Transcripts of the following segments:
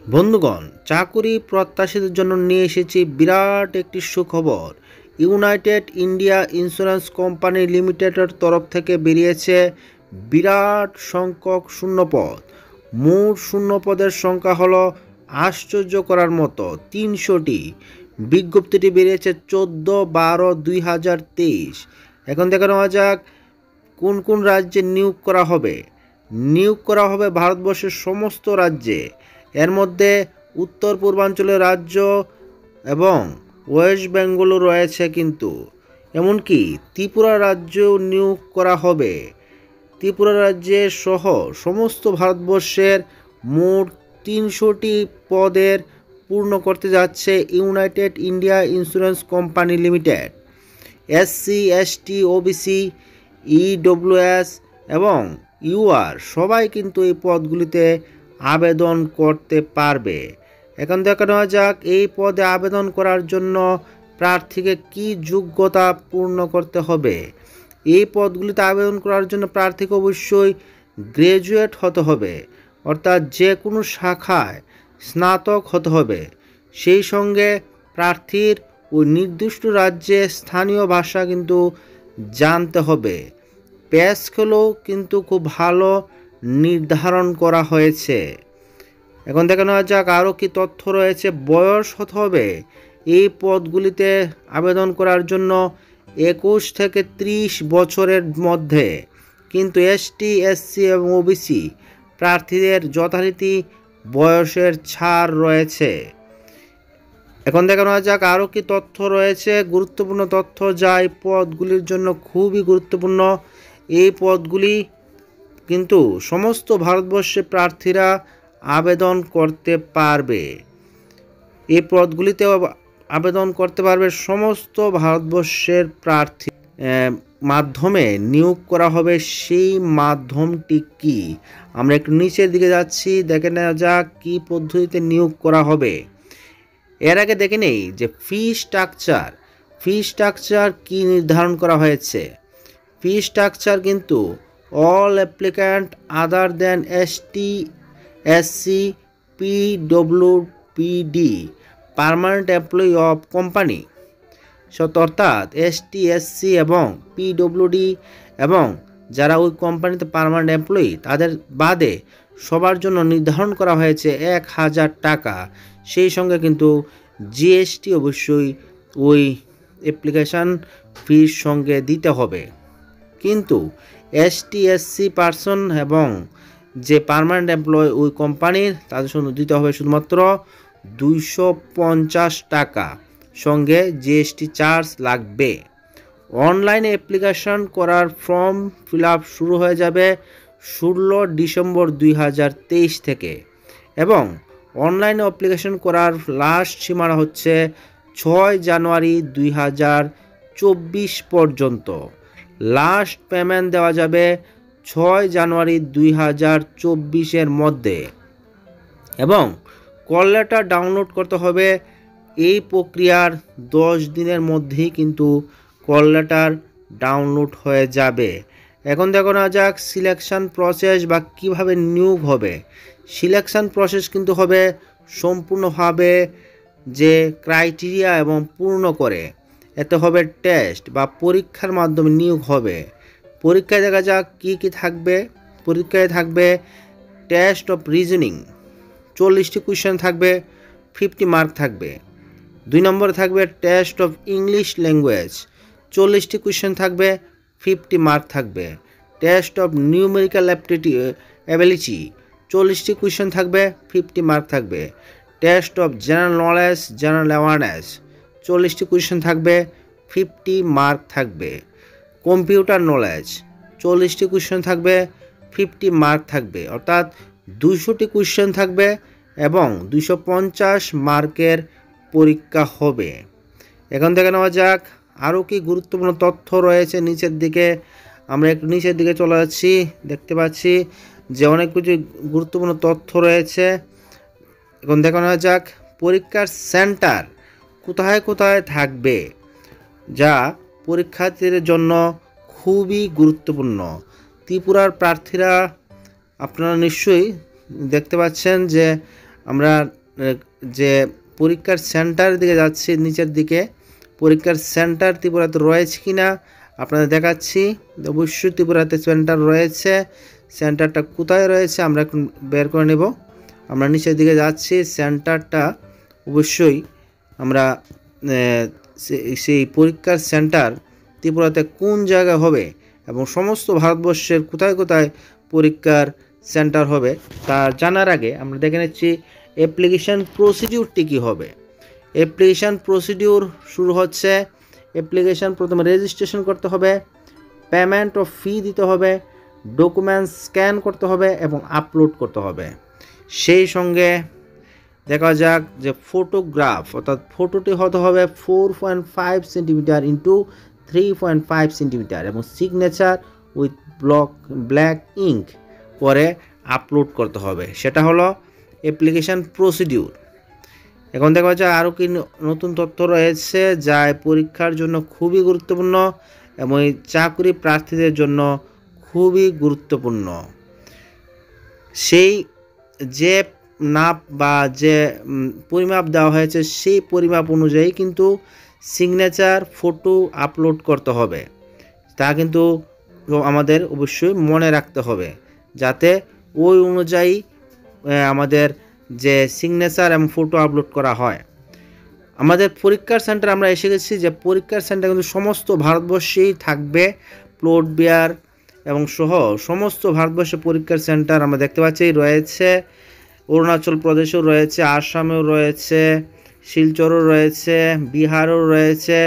বন্ধুগণ, চাকুরি প্রত্যাশীদের জন্য নিয়ে এসেছি বিরাট একটি সুখবর। ইউনাইটেড ইন্ডিয়া ইন্স্যুরেন্স কোম্পানি লিমিটেডের তরফ থেকে বেরিয়েছে বিরাট সংখ্যক শূন্যপদ। মোট শূন্যপদের সংখ্যা হলো আশ্চর্য করার মতো ৩০০টি। বিজ্ঞপ্তিটি বেরিয়েছে 14/12/2023। এখন দেখে নেওয়া যাক কোন কোন রাজ্যে নিয়োগ করা হবে। নিয়োগ করা হবে ভারতবর্ষের সমস্ত রাজ্যে। এর মধ্যে উত্তর পূর্বাঞ্চলের রাজ্য এবং ওয়েস্ট বেঙ্গলও রয়েছে, কিন্তু এমনকি ত্রিপুরা রাজ্যেও নিয়োগ করা হবে। ত্রিপুরা রাজ্যের সহ সমস্ত ভারতবর্ষের মোট ৩০০টি পদের পূর্ণ করতে যাচ্ছে United India insurance company limited. SC ST OBC EWS এবং UR সবাই কিন্তু এই পদগুলিতে আবেদন করতে পারবে। এখন দেখা নেওয়া যাক এই পদে আবেদন করার জন্য প্রার্থীকে কি যোগ্যতা পূর্ণ করতে হবে। এই পদগুলিতে আবেদন করার জন্য প্রার্থীকে অবশ্যই গ্র্যাজুয়েট হতে হবে, অর্থাৎ যে কোনো শাখায় স্নাতক হতে হবে। সেই সঙ্গে প্রার্থীর ওই নির্দিষ্ট রাজ্যে স্থানীয় ভাষা কিন্তু জানতে হবে। পে স্কেলও কিন্তু খুব ভালো নির্ধারণ করা হয়েছে। এখন দেখে নেওয়া যাক আরও কি তথ্য রয়েছে। বয়স হতে হবে এই পদগুলিতে আবেদন করার জন্য 21 থেকে 30 বছরের মধ্যে, কিন্তু ST SC এবং OBC প্রার্থীদের যথারীতি বয়সের ছাড় রয়েছে। এখন দেখে নেওয়া যাক আরও কি তথ্য রয়েছে, গুরুত্বপূর্ণ তথ্য যা এই পদগুলির জন্য খুবই গুরুত্বপূর্ণ। এই পদগুলি কিন্তু সমস্ত ভারতবর্ষের প্রার্থীরা আবেদন করতে পারবে। এই পদগুলিতে আবেদন করতে পারবে সমস্ত ভারতবর্ষের প্রার্থী মাধ্যমে নিয়োগ করা হবে। সেই মাধ্যমটি কি, আমরা একটু নিচের দিকে যাচ্ছি, দেখে নেওয়া যাক কী পদ্ধতিতে নিয়োগ করা হবে। এর আগে দেখে নেই যে ফি স্ট্রাকচার কি নির্ধারণ করা হয়েছে। ফি স্ট্রাকচার কিন্তু all applicant other than ST SC PWPD permanent employee of company, অর্থাৎ ST SC এবং PWD এবং যারা ওই কোম্পানিতে পার্মানেন্ট এমপ্লয়ি তাদের বাদে সবার জন্য নির্ধারণ করা হয়েছে 1000 টাকা। সেই সঙ্গে কিন্তু GST অবশ্যই ওই অ্যাপ্লিকেশান ফির সঙ্গে দিতে হবে। কিন্তু ST SC পার্সন এবং যে পার্মানেন্ট এমপ্লয় ওই কোম্পানির তাদের সঙ্গে দিতে হবে শুধুমাত্র 250 টাকা, সঙ্গে GST চার্জ লাগবে। অনলাইনে অ্যাপ্লিকেশন করার ফর্ম ফিল আপ শুরু হয়ে যাবে 16 ডিসেম্বর 2023 থেকে এবং অনলাইনে অ্যাপ্লিকেশন করার লাস্ট সীমানা হচ্ছে 6 জানুয়ারি 2024 পর্যন্ত। লাস্ট পেমেন্ট দেওয়া যাবে 6 জানুয়ারি 2024 মধ্যে এবং কল লেটার ডাউনলোড করতে হবে। এই প্রক্রিয়ার 10 দিনের মধ্যেই কিন্তু কল লেটার ডাউনলোড হয়ে যাবে। এখন দেখো না যাক সিলেকশন প্রসেস বা কিভাবে নিয়োগ হবে। সিলেকশন প্রসেস কিন্তু হবে সম্পূর্ণভাবে যে ক্রাইটেরিয়া এবং পূর্ণ করে, এতে হবে টেস্ট বা পরীক্ষার মাধ্যমে নিয়োগ হবে। পরীক্ষায় দেখা যাক কি কি থাকবে। পরীক্ষায় থাকবে টেস্ট অফ রিজনিং, 40টি কোয়েশ্চেন থাকবে, 50 মার্ক থাকবে। 2 নম্বরে থাকবে টেস্ট অফ ইংলিশ ল্যাঙ্গুয়েজ, 40টি কোয়েশ্চেন থাকবে, 50 মার্ক থাকবে। টেস্ট অফ নিউমেরিক্যাল অ্যাবিলিটি, 40টি কোয়েশ্চেন থাকবে, 50 মার্ক থাকবে। Test of general knowledge general awareness, 40টি কোয়েশ্চেন থাকবে, 50 মার্ক থাকবে। কম্পিউটার নলেজ, 40টি কোয়েশ্চেন থাকবে, 50 মার্ক থাকবে, অর্থাৎ 200টি কোয়েশ্চেন থাকবে এবং 250 মার্কের পরীক্ষা হবে। এখন দেখে নেওয়া যাক আরও কি গুরুত্বপূর্ণ তথ্য রয়েছে নিচের দিকে। আমরা একটু নিচের দিকে চলে যাচ্ছি, দেখতে পাচ্ছি যে অনেক কিছু গুরুত্বপূর্ণ তথ্য রয়েছে। এখন দেখে নেওয়া যাক পরীক্ষার সেন্টার কোথায় কোথায় থাকবে, যা পরীক্ষার্থীদের জন্য খুবই গুরুত্বপূর্ণ। ত্রিপুরার প্রার্থীরা আপনারা নিশ্চয়ই দেখতে পাচ্ছেন যে আমরা যে পরীক্ষার সেন্টারের দিকে যাচ্ছি, নিচের দিকে পরীক্ষার সেন্টার ত্রিপুরাতে রয়েছে কিনা আপনাদের দেখাচ্ছি। অবশ্যই ত্রিপুরাতে সেন্টার রয়েছে। সেন্টারটা কোথায় রয়েছে আমরা এখন বের করে নেব। আমরা নিচের দিকে যাচ্ছি, সেন্টারটা অবশ্যই আমরা সেই পরীক্ষার সেন্টার ত্রিপুরাতে কোন জায়গায় হবে এবং সমস্ত ভারতবর্ষের কোথায় কোথায় পরীক্ষার সেন্টার হবে তা জানার আগে আমরা দেখে নিচ্ছি অ্যাপ্লিকেশান প্রসিডিউরটি কী হবে। অ্যাপ্লিকেশান প্রসিডিউর শুরু হচ্ছে। অ্যাপ্লিকেশান প্রথমে রেজিস্ট্রেশন করতে হবে, পেমেন্ট অফ ফি দিতে হবে, ডকুমেন্টস স্ক্যান করতে হবে এবং আপলোড করতে হবে। সেই সঙ্গে দেখা যাক যে ফটোগ্রাফ অর্থাৎ ফটোটি হতে হবে 4.5 সেন্টিমিটার ইন্টু 3.5 সেন্টিমিটার এবং সিগনেচার উইথ ব্ল্যাক ইঙ্ক করে আপলোড করতে হবে। সেটা হলো অ্যাপ্লিকেশান প্রসিডিউর। এখন দেখা যায় আরও কি নতুন তথ্য রয়েছে যা পরীক্ষার জন্য খুবই গুরুত্বপূর্ণ এবং এই চাকরি প্রার্থীদের জন্য খুবই গুরুত্বপূর্ণ। সেই যে নাপ বা যে পরিমাপ দেওয়া হয়েছে সেই পরিমাপ অনুযায়ী কিন্তু সিগনেচার ফটো আপলোড করতে হবে। তা কিন্তু আমাদের অবশ্যই মনে রাখতে হবে যাতে ওই অনুযায়ী আমাদের যে সিগনেচার এবং ফটো আপলোড করা হয়। আমাদের পরীক্ষার সেন্টার আমরা এসে গেছি, যে পরীক্ষার সেন্টার কিন্তু সমস্ত ভারতবর্ষেই থাকবে। প্লট বিহার এবং সহ সমস্ত ভারতবর্ষে পরীক্ষার সেন্টার আমরা দেখতে পাচ্ছি রয়েছে। অরুণাচল প্রদেশেও রয়েছে, আসামেও রয়েছে, শিলচরও রয়েছে, বিহারও রয়েছে,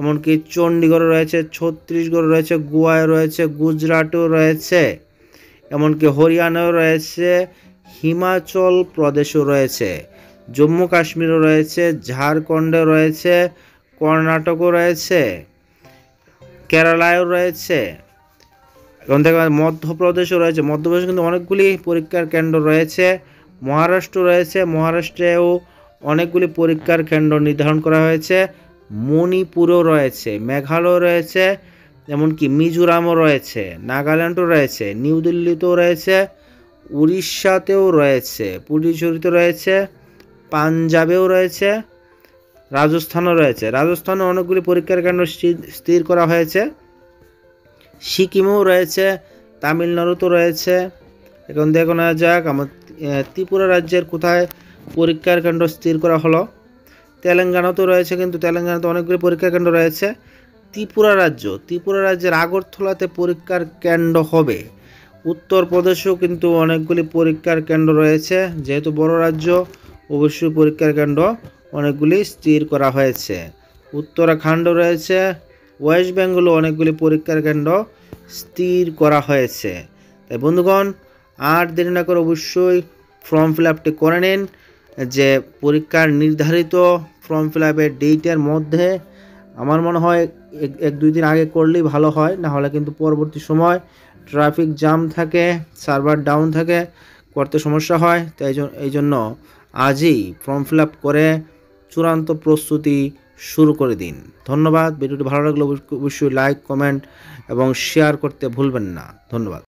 এমনকি চণ্ডীগড়ও রয়েছে, ছত্তিশগড় রয়েছে, গোয়ায় রয়েছে, গুজরাটেও রয়েছে, এমনকি হরিয়ানাও রয়েছে, হিমাচল প্রদেশও রয়েছে, জম্মু কাশ্মীরও রয়েছে, ঝাড়খণ্ডে রয়েছে, কর্ণাটকও রয়েছে, কেরালায়ও রয়েছে, এবং দেখবেন মধ্যপ্রদেশও রয়েছে। মধ্যপ্রদেশে কিন্তু অনেকগুলি পরীক্ষার কেন্দ্র রয়েছে। মহারাষ্ট্র রয়েছে, মহারাষ্ট্রেও অনেকগুলি পরীক্ষার কেন্দ্র নির্ধারণ করা হয়েছে। মণিপুরও রয়েছে, মেঘালয় রয়েছে, এমনকি মিজোরামও রয়েছে, নাগাল্যান্ডও রয়েছে, নিউ দিল্লিতেও রয়েছে, উড়িষ্যাতেও রয়েছে, পুডুচেরিতে রয়েছে, পাঞ্জাবেও রয়েছে, রাজস্থানও রয়েছে। রাজস্থানে অনেকগুলি পরীক্ষার কেন্দ্র স্থির করা হয়েছে। সিকিমেও রয়েছে, তামিলনাড়ুতেও রয়েছে। এখন দেখো না যাক আমার ত্রিপুরা রাজ্যের কোথায় পরীক্ষার কেন্দ্র স্থির করা হলো। তেলেঙ্গানাতেও রয়েছে, কিন্তু তেলেঙ্গানাতে অনেকগুলি পরীক্ষার কেন্দ্র রয়েছে। ত্রিপুরা রাজ্যের আগরতলাতে পরীক্ষার কেন্দ্র হবে। উত্তরপ্রদেশেও কিন্তু অনেকগুলি পরীক্ষার কেন্দ্র রয়েছে। যেহেতু বড় রাজ্য, অবশ্যই পরীক্ষার কেন্দ্র অনেকগুলি স্থির করা হয়েছে। উত্তরাখণ্ড রয়েছে, ওয়েস্ট বেঙ্গলও অনেকগুলি পরীক্ষার কেন্দ্র স্থির করা হয়েছে। তাই বন্ধুগণ, আর দেরি না করে অবশ্যই ফর্ম ফিল আপটি করে নিন। যে পরীক্ষার নির্ধারিত ফর্ম ফিল আপের ডেটের মধ্যে আমার মনে হয় 1-2 দিন আগে করলেই ভালো হয়, না হলে কিন্তু পরবর্তী সময় ট্রাফিক জ্যাম থাকে, সার্ভার ডাউন থাকে, করতে সমস্যা হয়। তাই এই জন্য আজই ফর্ম ফিল আপ করে চূড়ান্ত প্রস্তুতি শুরু করে দিন। ধন্যবাদ। ভিডিওটি ভালো লাগলে অবশ্যই লাইক, কমেন্ট এবং শেয়ার করতে ভুলবেন না। ধন্যবাদ।